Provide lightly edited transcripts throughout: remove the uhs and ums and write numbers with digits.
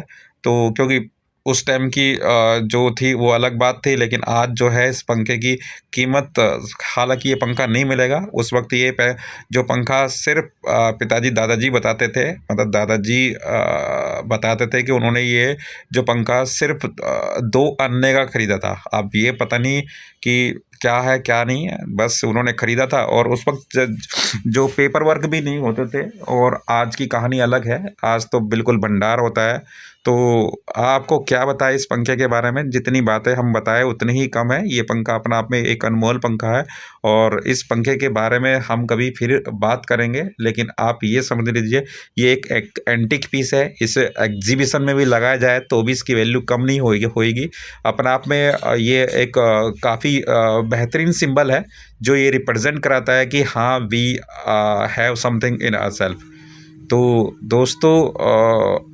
तो क्योंकि उस टाइम की जो थी वो अलग बात थी, लेकिन आज जो है इस पंखे की कीमत, हालाँकि ये पंखा नहीं मिलेगा। उस वक़्त ये जो पंखा सिर्फ़ पिताजी दादाजी बताते थे, मतलब दादाजी बताते थे कि उन्होंने ये जो पंखा सिर्फ़ 2 अन्ने का खरीदा था। अब ये पता नहीं कि क्या है, क्या नहीं है, बस उन्होंने खरीदा था। और उस वक़्त जो पेपर वर्क भी नहीं होते थे, और आज की कहानी अलग है। आज तो बिल्कुल भंडार होता है। तो आपको क्या बताएँ इस पंखे के बारे में? जितनी बातें हम बताएँ उतनी ही कम है। ये पंखा अपने आप में एक अनमोल पंखा है, और इस पंखे के बारे में हम कभी फिर बात करेंगे। लेकिन आप ये समझ लीजिए, ये एक एंटीक पीस है। इसे एग्ज़िबिशन में भी लगाया जाए तो भी इसकी वैल्यू कम नहीं होएगी। अपने आप में ये एक काफ़ी बेहतरीन सिंबल है, जो ये रिप्रेज़ेंट कराता है कि हाँ, we have something in ourselves. तो दोस्तों,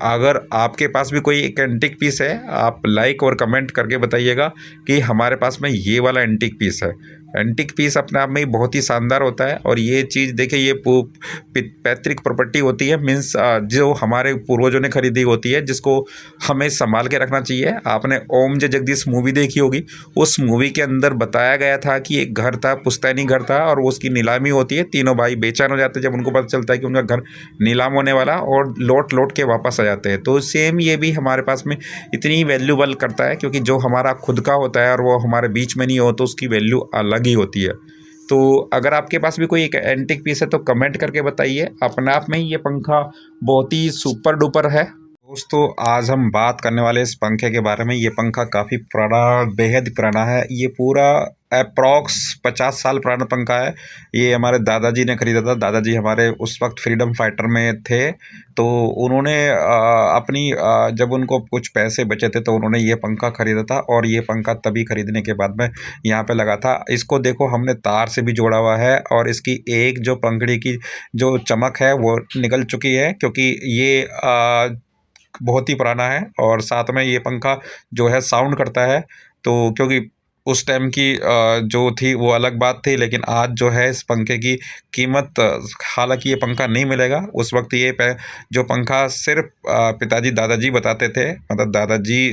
अगर आपके पास भी कोई एक एंटीक पीस है, आप लाइक और कमेंट करके बताइएगा कि हमारे पास में ये वाला एंटीक पीस है। एंटीक पीस अपने आप में ही बहुत ही शानदार होता है, और ये चीज़ देखिए, ये पैतृक प्रॉपर्टी होती है, मीन्स जो हमारे पूर्वजों ने खरीदी होती है, जिसको हमें संभाल के रखना चाहिए। आपने ओम जय जगदीश मूवी देखी होगी। उस मूवी के अंदर बताया गया था कि एक घर था, पुश्तैनी घर था, और उसकी नीलामी होती है। तीनों भाई बेचैन हो जाते हैं जब उनको पता चलता है कि उनका घर नीलाम होने वाला, और लौट लौट के वापस आ जाते हैं। तो सेम ये भी हमारे पास में इतनी वैल्यूबल करता है, क्योंकि जो हमारा खुद का होता है और वो हमारे बीच में नहीं हो, तो उसकी वैल्यू अलग ही होती है। तो अगर आपके पास भी कोई एक एंटीक पीस है तो कमेंट करके बताइए। अपने आप में ही ये पंखा बहुत ही सुपर डुपर है। दोस्तों, आज हम बात करने वाले इस पंखे के बारे में। ये पंखा काफ़ी पुराना, बेहद पुराना है। ये पूरा अप्रॉक्स 50 साल पुराना पंखा है। ये हमारे दादाजी ने खरीदा था। दादाजी हमारे उस वक्त फ्रीडम फाइटर में थे। तो उन्होंने अपनी जब उनको कुछ पैसे बचे थे तो उन्होंने ये पंखा खरीदा था, और ये पंखा तभी खरीदने के बाद में यहाँ पे लगा था। इसको देखो, हमने तार से भी जोड़ा हुआ है, और इसकी एक जो पंखड़ी की जो चमक है वो निकल चुकी है, क्योंकि ये बहुत ही पुराना है। और साथ में ये पंखा जो है साउंड करता है। तो क्योंकि उस टाइम की जो थी वो अलग बात थी, लेकिन आज जो है इस पंखे की कीमत, हालाँकि ये पंखा नहीं मिलेगा। उस वक़्त ये जो पंखा सिर्फ़ पिताजी दादाजी बताते थे, मतलब दादाजी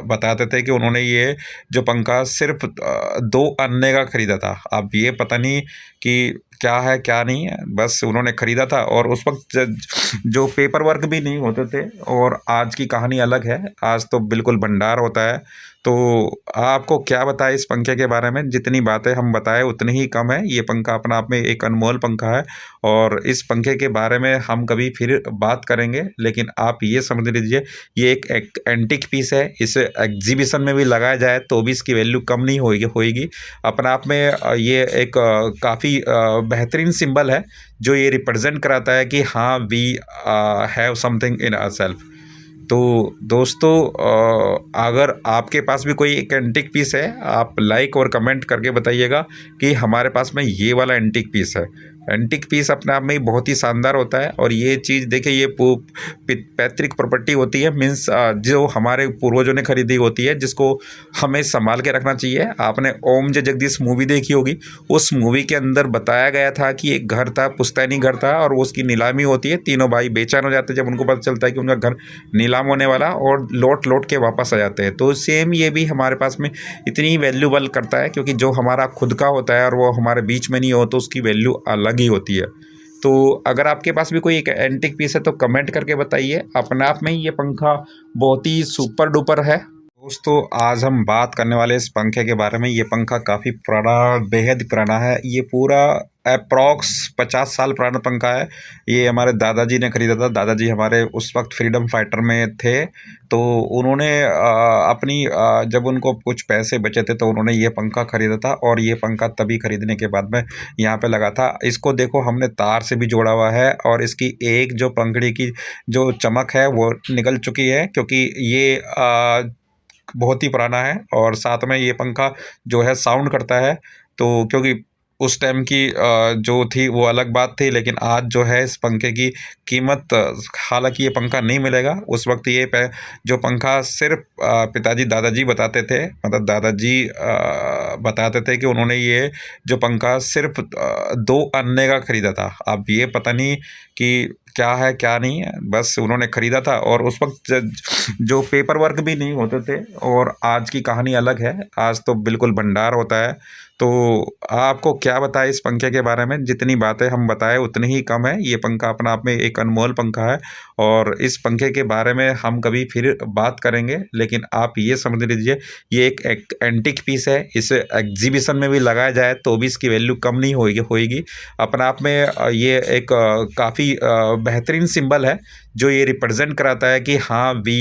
बताते थे कि उन्होंने ये जो पंखा सिर्फ़ 2 अन्ने का खरीदा था। अब ये पता नहीं कि क्या है, क्या नहीं है, बस उन्होंने खरीदा था। और उस वक़्त जो पेपर वर्क भी नहीं होते थे, और आज की कहानी अलग है। आज तो बिल्कुल भंडार होता है। तो आपको क्या बताएँ इस पंखे के बारे में? जितनी बातें हम बताएँ उतनी ही कम है। ये पंखा अपने आप में एक अनमोल पंखा है, और इस पंखे के बारे में हम कभी फिर बात करेंगे। लेकिन आप ये समझ लीजिए, ये एक एंटीक पीस है। इसे एग्ज़िबिशन में भी लगाया जाए तो भी इसकी वैल्यू कम नहीं होएगी। अपने आप में ये एक काफ़ी बेहतरीन सिंबल है, जो ये रिप्रेज़ेंट कराता है कि हाँ, we have something in ourselves. तो दोस्तों, अगर आपके पास भी कोई एक एंटीक पीस है, आप लाइक और कमेंट करके बताइएगा कि हमारे पास में ये वाला एंटीक पीस है। एंटीक पीस अपने आप में ही बहुत ही शानदार होता है, और ये चीज़ देखिए, ये पैतृक प्रॉपर्टी होती है, मीन्स जो हमारे पूर्वजों ने खरीदी होती है, जिसको हमें संभाल के रखना चाहिए। आपने ओम जय जगदीश मूवी देखी होगी। उस मूवी के अंदर बताया गया था कि एक घर था, पुश्तैनी घर था, और उसकी नीलामी होती है। तीनों भाई बेचैन हो जाते हैं जब उनको पता चलता है कि उनका घर नीलाम होने वाला, और लौट लौट के वापस आ जाते हैं। तो सेम ये भी हमारे पास में इतनी वैल्यूबल करता है, क्योंकि जो हमारा खुद का होता है और वो हमारे बीच में नहीं हो, तो उसकी वैल्यू अलग ही होती है। तो अगर आपके पास भी कोई एक एंटीक पीस है तो कमेंट करके बताइए। अपने आप में ही ये पंखा बहुत ही सुपर डुपर है। दोस्तों, आज हम बात करने वाले इस पंखे के बारे में। ये पंखा काफ़ी पुराना, बेहद पुराना है। ये पूरा अप्रॉक्स 50 साल पुराना पंखा है। ये हमारे दादाजी ने खरीदा था। दादाजी हमारे उस वक्त फ्रीडम फाइटर में थे। तो उन्होंने अपनी जब उनको कुछ पैसे बचे थे तो उन्होंने ये पंखा खरीदा था, और ये पंखा तभी खरीदने के बाद में यहाँ पे लगा था। इसको देखो, हमने तार से भी जोड़ा हुआ है, और इसकी एक जो पंखड़ी की जो चमक है वो निकल चुकी है, क्योंकि ये बहुत ही पुराना है। और साथ में ये पंखा जो है साउंड करता है। तो क्योंकि उस टाइम की जो थी वो अलग बात थी, लेकिन आज जो है इस पंखे की कीमत, हालाँकि ये पंखा नहीं मिलेगा। उस वक़्त ये जो पंखा सिर्फ़ पिताजी दादाजी बताते थे, मतलब दादाजी बताते थे कि उन्होंने ये जो पंखा सिर्फ़ 2 अन्ने का खरीदा था। अब ये पता नहीं कि क्या है क्या नहीं है, बस उन्होंने खरीदा था और उस वक़्त जो पेपर वर्क भी नहीं होते थे। और आज की कहानी अलग है, आज तो बिल्कुल भंडार होता है। तो आपको क्या बताएँ इस पंखे के बारे में, जितनी बातें हम बताएँ उतनी ही कम है। ये पंखा अपने आप में एक अनमोल पंखा है और इस पंखे के बारे में हम कभी फिर बात करेंगे। लेकिन आप ये समझ लीजिए, ये एक एंटीक पीस है, इसे एग्ज़िबिशन में भी लगाया जाए तो भी इसकी वैल्यू कम नहीं होएगी। अपने आप में ये एक काफ़ी बेहतरीन सिंबल है, जो ये रिप्रेज़ेंट कराता है कि हाँ, we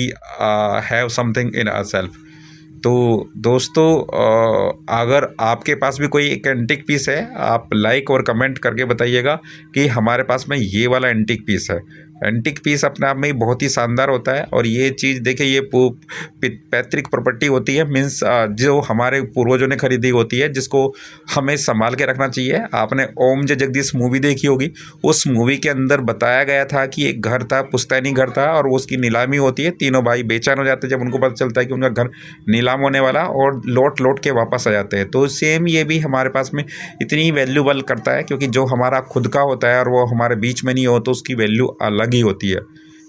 have something in ourselves. तो दोस्तों, अगर आपके पास भी कोई एक एंटीक पीस है, आप लाइक और कमेंट करके बताइएगा कि हमारे पास में ये वाला एंटीक पीस है। एंटीक पीस अपने आप में ही बहुत ही शानदार होता है और ये चीज़ देखिए, ये पैतृक प्रॉपर्टी होती है, मीन्स जो हमारे पूर्वजों ने खरीदी होती है, जिसको हमें संभाल के रखना चाहिए। आपने ओम जय जगदीश मूवी देखी होगी, उस मूवी के अंदर बताया गया था कि एक घर था, पुश्तैनी घर था और उसकी नीलामी होती है। तीनों भाई बेचैन हो जाते हैं जब उनको पता चलता है कि उनका घर नीलाम होने वाला, और लौट लौट के वापस आ जाते हैं। तो सेम ये भी हमारे पास में इतनी वैल्यूबल करता है, क्योंकि जो हमारा खुद का होता है और वो हमारे बीच में नहीं हो तो उसकी वैल्यू अलग ही होती है।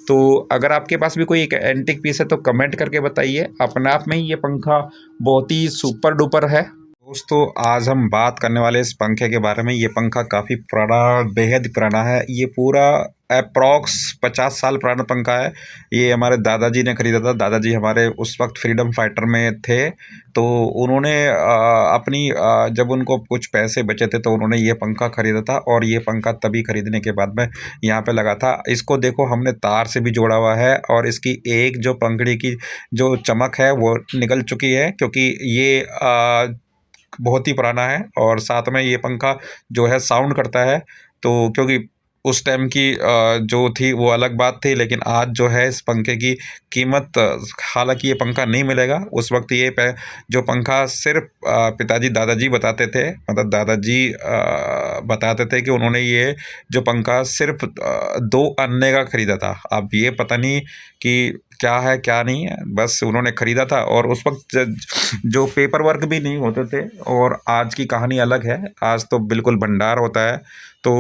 तो अगर आपके पास भी कोई एक एंटीक पीस है तो कमेंट करके बताइए। अपने आप में ही ये पंखा बहुत ही सुपर डुपर है। दोस्तों, आज हम बात करने वाले इस पंखे के बारे में। ये पंखा काफ़ी पुराना, बेहद पुराना है। ये पूरा अप्रॉक्स 50 साल पुराना पंखा है। ये हमारे दादाजी ने खरीदा था। दादाजी हमारे उस वक्त फ्रीडम फाइटर में थे। तो उन्होंने जब उनको कुछ पैसे बचे थे तो उन्होंने ये पंखा खरीदा था, और ये पंखा तभी खरीदने के बाद में यहाँ पे लगा था। इसको देखो, हमने तार से भी जोड़ा हुआ है और इसकी एक जो पंखड़ी की जो चमक है वो निकल चुकी है, क्योंकि ये बहुत ही पुराना है। और साथ में ये पंखा जो है साउंड करता है। तो क्योंकि उस टाइम की जो थी वो अलग बात थी, लेकिन आज जो है इस पंखे की कीमत, हालांकि ये पंखा नहीं मिलेगा। उस वक्त जो पंखा सिर्फ पिताजी दादाजी बताते थे, मतलब दादाजी बताते थे कि उन्होंने ये जो पंखा सिर्फ 2 अन्ने का खरीदा था। अब ये पता नहीं कि क्या है क्या नहीं है, बस उन्होंने खरीदा था। और उस वक्त जो पेपर वर्क भी नहीं होते थे। और आज की कहानी अलग है, आज तो बिल्कुल भंडार होता है। तो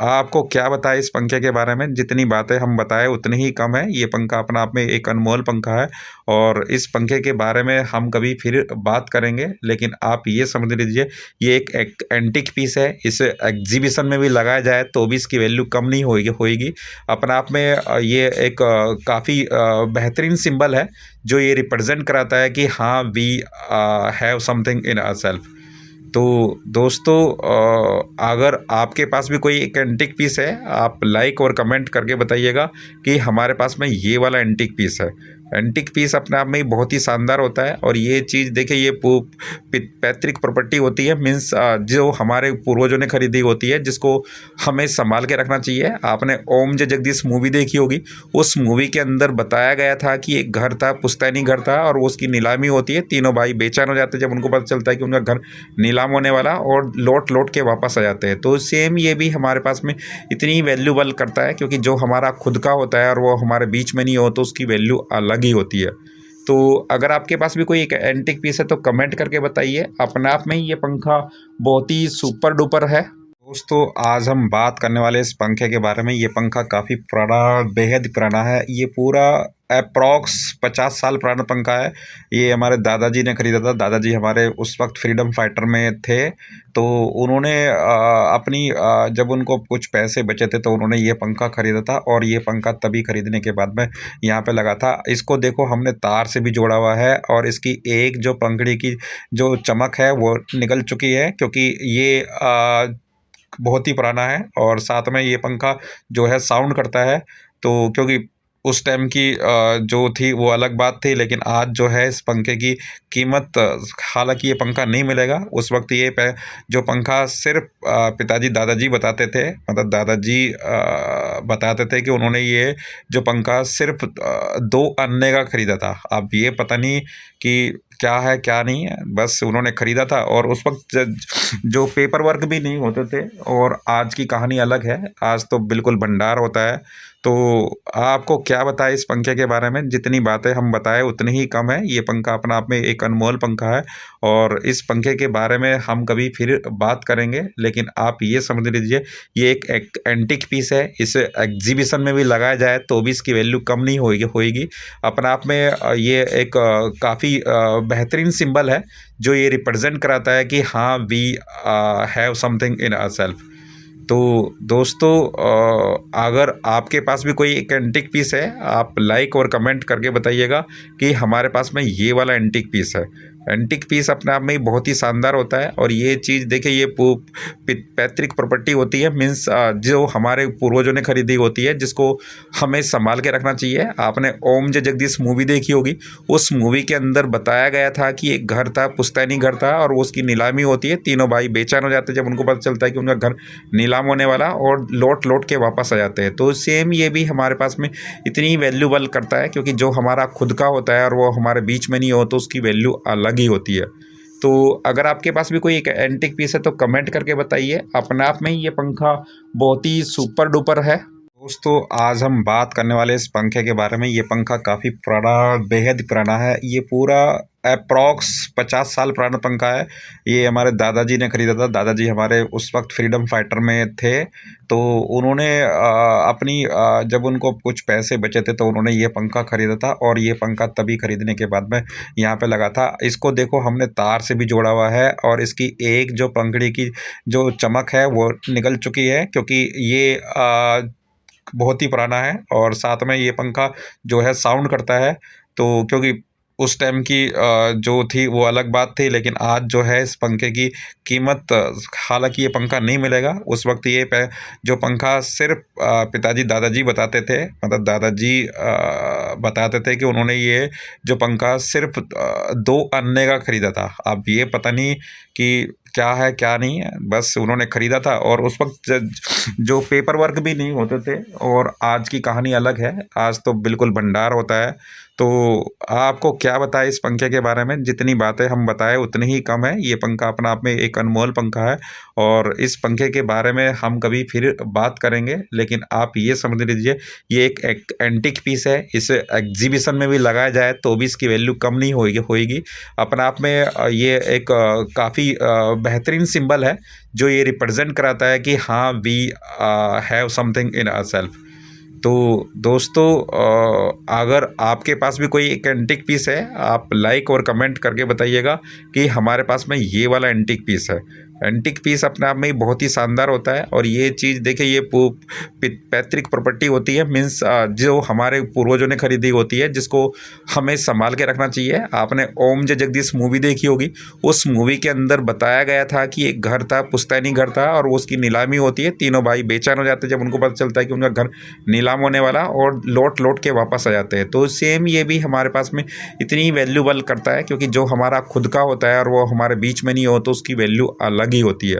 आपको क्या बताएँ इस पंखे के बारे में, जितनी बातें हम बताएँ उतनी ही कम है। ये पंखा अपने आप में एक अनमोल पंखा है और इस पंखे के बारे में हम कभी फिर बात करेंगे। लेकिन आप ये समझ लीजिए, ये एक एंटीक पीस है, इसे एग्ज़िबिशन में भी लगाया जाए तो भी इसकी वैल्यू कम नहीं होएगी। अपने आप में ये एक काफ़ी बेहतरीन सिंबल है, जो ये रिप्रेज़ेंट कराता है कि हाँ, we have something in ourselves. तो दोस्तों, अगर आपके पास भी कोई एक एंटीक पीस है, आप लाइक और कमेंट करके बताइएगा कि हमारे पास में ये वाला एंटीक पीस है। एंटीक पीस अपने आप में ही बहुत ही शानदार होता है और ये चीज़ देखिए, ये पैतृक प्रॉपर्टी होती है, मीन्स जो हमारे पूर्वजों ने खरीदी होती है, जिसको हमें संभाल के रखना चाहिए। आपने ओम जय जगदीश मूवी देखी होगी, उस मूवी के अंदर बताया गया था कि एक घर था, पुश्तैनी घर था और उसकी नीलामी होती है। तीनों भाई बेचैन हो जाते हैं जब उनको पता चलता है कि उनका घर नीलाम होने वाला, और लौट लौट के वापस आ जाते हैं। तो सेम ये भी हमारे पास में इतनी वैल्यूबल करता है, क्योंकि जो हमारा खुद का होता है और वो हमारे बीच में नहीं हो तो उसकी वैल्यू अलग ही होती है। तो अगर आपके पास भी कोई एक एंटीक पीस है तो कमेंट करके बताइए। अपने आप में ही ये पंखा बहुत ही सुपर डुपर है। दोस्तों, आज हम बात करने वाले इस पंखे के बारे में। ये पंखा काफ़ी पुराना, बेहद पुराना है। ये पूरा अप्रॉक्स 50 साल पुराना पंखा है। ये हमारे दादाजी ने खरीदा था। दादाजी हमारे उस वक्त फ्रीडम फाइटर में थे। तो उन्होंने जब उनको कुछ पैसे बचे थे तो उन्होंने ये पंखा खरीदा था, और ये पंखा तभी खरीदने के बाद में यहाँ पे लगा था। इसको देखो, हमने तार से भी जोड़ा हुआ है और इसकी एक जो पंखड़ी की जो चमक है वो निकल चुकी है, क्योंकि ये बहुत ही पुराना है। और साथ में ये पंखा जो है साउंड करता है। तो क्योंकि उस टाइम की जो थी वो अलग बात थी, लेकिन आज जो है इस पंखे की कीमत, हालांकि ये पंखा नहीं मिलेगा। उस वक्त जो पंखा सिर्फ पिताजी दादाजी बताते थे, मतलब दादाजी बताते थे कि उन्होंने ये जो पंखा सिर्फ 2 अन्ने का खरीदा था। अब ये पता नहीं कि क्या है क्या नहीं है, बस उन्होंने खरीदा था। और उस वक्त जो पेपर वर्क भी नहीं होते थे। और आज की कहानी अलग है, आज तो बिल्कुल भंडार होता है। तो आपको क्या बताएँ इस पंखे के बारे में, जितनी बातें हम बताएँ उतनी ही कम है। ये पंखा अपने आप में एक अनमोल पंखा है और इस पंखे के बारे में हम कभी फिर बात करेंगे। लेकिन आप ये समझ लीजिए, ये एक एंटीक पीस है। इसे एग्ज़िबिशन में भी लगाया जाए तो भी इसकी वैल्यू कम नहीं होएगी। अपने आप में ये एक काफ़ी बेहतरीन सिंबल है, जो ये रिप्रेज़ेंट कराता है कि हाँ, we have something in ourselves. तो दोस्तों, अगर आपके पास भी कोई एक एंटीक पीस है, आप लाइक और कमेंट करके बताइएगा कि हमारे पास में ये वाला एंटीक पीस है। एंटीक पीस अपने आप में ही बहुत ही शानदार होता है और ये चीज़ देखिए, ये पैतृक प्रॉपर्टी होती है, मीन्स जो हमारे पूर्वजों ने खरीदी होती है, जिसको हमें संभाल के रखना चाहिए। आपने ओम जय जगदीश मूवी देखी होगी। उस मूवी के अंदर बताया गया था कि एक घर था, पुश्तैनी घर था और उसकी नीलामी होती है। तीनों भाई बेचैन हो जाते हैं जब उनको पता चलता है कि उनका घर नीलाम होने वाला, और लौट लौट के वापस आ जाते हैं। तो सेम ये भी हमारे पास में इतनी वैल्यूबल करता है, क्योंकि जो हमारा खुद का होता है और वो हमारे बीच में नहीं हो तो उसकी वैल्यू अलग ही होती है। तो अगर आपके पास भी कोई एक एंटीक पीस है तो कमेंट करके बताइए। अपने आप में ही ये पंखा बहुत ही सुपर डुपर है। दोस्तों, आज हम बात करने वाले इस पंखे के बारे में। ये पंखा काफ़ी पुराना, बेहद पुराना है। ये पूरा अप्रॉक्स 50 साल पुराना पंखा है। ये हमारे दादाजी ने खरीदा था। दादाजी हमारे उस वक्त फ्रीडम फाइटर में थे। तो उन्होंने जब उनको कुछ पैसे बचे थे तो उन्होंने ये पंखा खरीदा था, और ये पंखा तभी खरीदने के बाद में यहाँ पे लगा था। इसको देखो, हमने तार से भी जोड़ा हुआ है और इसकी एक जो पंखड़ी की जो चमक है वो निकल चुकी है, क्योंकि ये बहुत ही पुराना है। और साथ में ये पंखा जो है साउंड करता है। तो क्योंकि उस टाइम की जो थी वो अलग बात थी, लेकिन आज जो है इस पंखे की कीमत, हालांकि ये पंखा नहीं मिलेगा। उस वक्त जो पंखा सिर्फ पिताजी दादाजी बताते थे, मतलब दादाजी बताते थे कि उन्होंने ये जो पंखा सिर्फ 2 अन्ने का खरीदा था। अब ये पता नहीं कि क्या है क्या नहीं है, बस उन्होंने खरीदा था। और उस वक्त जो पेपर वर्क भी नहीं होते थे, और आज की कहानी अलग है। आज तो बिल्कुल भंडार होता है। तो आपको क्या बताएं इस पंखे के बारे में, जितनी बातें हम बताएं उतनी ही कम है। ये पंखा अपने आप में एक अनमोल पंखा है और इस पंखे के बारे में हम कभी फिर बात करेंगे। लेकिन आप ये समझ लीजिए, ये एक एंटीक पीस है। इसे एग्जीबिशन में भी लगाया जाए तो भी इसकी वैल्यू कम नहीं होएगी। अपने आप में ये एक काफ़ी बेहतरीन सिंबल है, जो ये रिप्रेजेंट कराता है कि हाँ, we have something in ourselves. तो दोस्तों, अगर आपके पास भी कोई एक एंटीक पीस है, आप लाइक और कमेंट करके बताइएगा कि हमारे पास में ये वाला एंटीक पीस है। एंटीक पीस अपने आप में ही बहुत ही शानदार होता है और ये चीज़ देखिए, ये पैतृक प्रॉपर्टी होती है, मीन्स जो हमारे पूर्वजों ने खरीदी होती है, जिसको हमें संभाल के रखना चाहिए। आपने ओम जय जगदीश मूवी देखी होगी। उस मूवी के अंदर बताया गया था कि एक घर था, पुश्तैनी घर था और उसकी नीलामी होती है। तीनों भाई बेचैन हो जाते हैं जब उनको पता चलता है कि उनका घर नीलाम होने वाला, और लौट लौट के वापस आ जाते हैं। तो सेम ये भी हमारे पास में इतनी वैल्यूबल करता है, क्योंकि जो हमारा खुद का होता है और वो हमारे बीच में नहीं हो तो उसकी वैल्यू अलग ही होती है।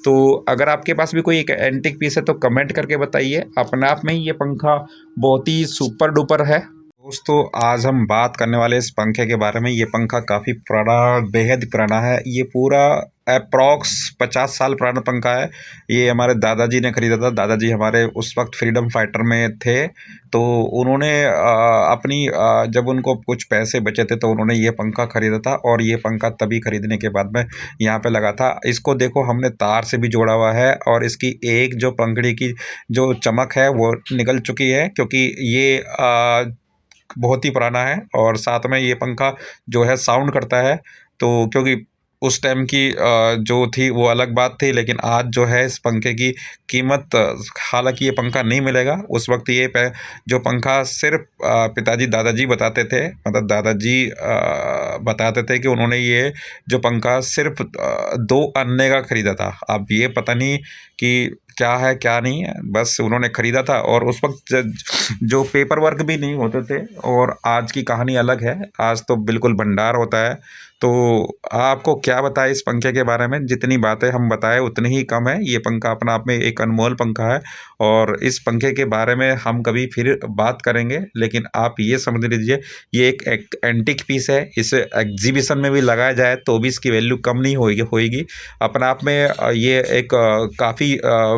तो अगर आपके पास भी कोई एक एंटीक पीस है तो कमेंट करके बताइए। अपने आप में ही ये पंखा बहुत ही सुपर डुपर है। दोस्तों, आज हम बात करने वाले इस पंखे के बारे में। ये पंखा काफ़ी पुराना, बेहद पुराना है। ये पूरा अप्रॉक्स 50 साल पुराना पंखा है। ये हमारे दादाजी ने खरीदा था। दादाजी हमारे उस वक्त फ्रीडम फाइटर में थे। तो उन्होंने जब उनको कुछ पैसे बचे थे तो उन्होंने ये पंखा खरीदा था, और ये पंखा तभी खरीदने के बाद में यहाँ पे लगा था। इसको देखो, हमने तार से भी जोड़ा हुआ है और इसकी एक जो पंखड़ी की जो चमक है वो निकल चुकी है, क्योंकि ये बहुत ही पुराना है। और साथ में ये पंखा जो है साउंड करता है। तो क्योंकि उस टाइम की जो थी वो अलग बात थी, लेकिन आज जो है इस पंखे की कीमत, हालांकि ये पंखा नहीं मिलेगा। उस वक्त जो पंखा सिर्फ पिताजी दादाजी बताते थे, मतलब दादाजी बताते थे कि उन्होंने ये जो पंखा सिर्फ 2 अन्ने का खरीदा था। अब ये पता नहीं कि क्या है क्या नहीं है, बस उन्होंने खरीदा था। और उस वक्त जो पेपर वर्क भी नहीं होते थे, और आज की कहानी अलग है। आज तो बिल्कुल भंडार होता है। तो आपको क्या बताएं इस पंखे के बारे में, जितनी बातें हम बताएं उतनी ही कम है। ये पंखा अपने आप में एक अनमोल पंखा है और इस पंखे के बारे में हम कभी फिर बात करेंगे। लेकिन आप ये समझ लीजिए, ये एक एंटीक पीस है। इसे एग्जीबिशन में भी लगाया जाए तो भी इसकी वैल्यू कम नहीं होएगी। अपने आप में ये एक काफ़ी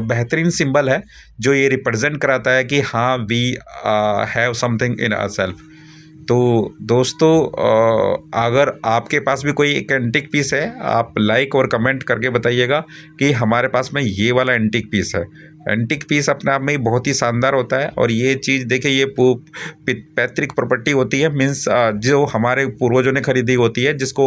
बेहतरीन सिंबल है जो ये रिप्रेजेंट कराता है कि हाँ we have something in ourselves. तो दोस्तों अगर आपके पास भी कोई एक एंटीक पीस है, आप लाइक और कमेंट करके बताइएगा कि हमारे पास में ये वाला एंटीक पीस है। एंटीक पीस अपने आप में ही बहुत ही शानदार होता है और ये चीज़ देखिए ये पैतृक प्रॉपर्टी होती है, मीन्स जो हमारे पूर्वजों ने खरीदी होती है, जिसको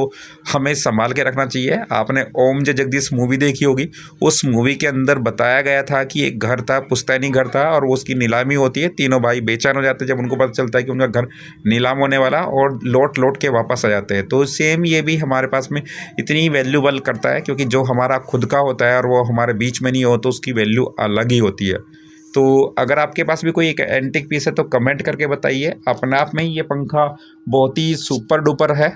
हमें संभाल के रखना चाहिए। आपने ओम जय जगदीश मूवी देखी होगी, उस मूवी के अंदर बताया गया था कि एक घर था, पुश्तैनी घर था और उसकी नीलामी होती है, तीनों भाई बेचैन हो जाते हैं जब उनको पता चलता है कि उनका घर नीलाम होने वाला, और लौट लौट के वापस आ जाते हैं। तो सेम ये भी हमारे पास में इतनी वैल्यूबल करता है, क्योंकि जो हमारा खुद का होता है और वो हमारे बीच में नहीं हो तो उसकी वैल्यू अलग ही होती है। तो अगर आपके पास भी कोई एक एंटीक पीस है तो कमेंट करके बताइए। अपने आप में ही ये पंखा बहुत ही सुपर डुपर है।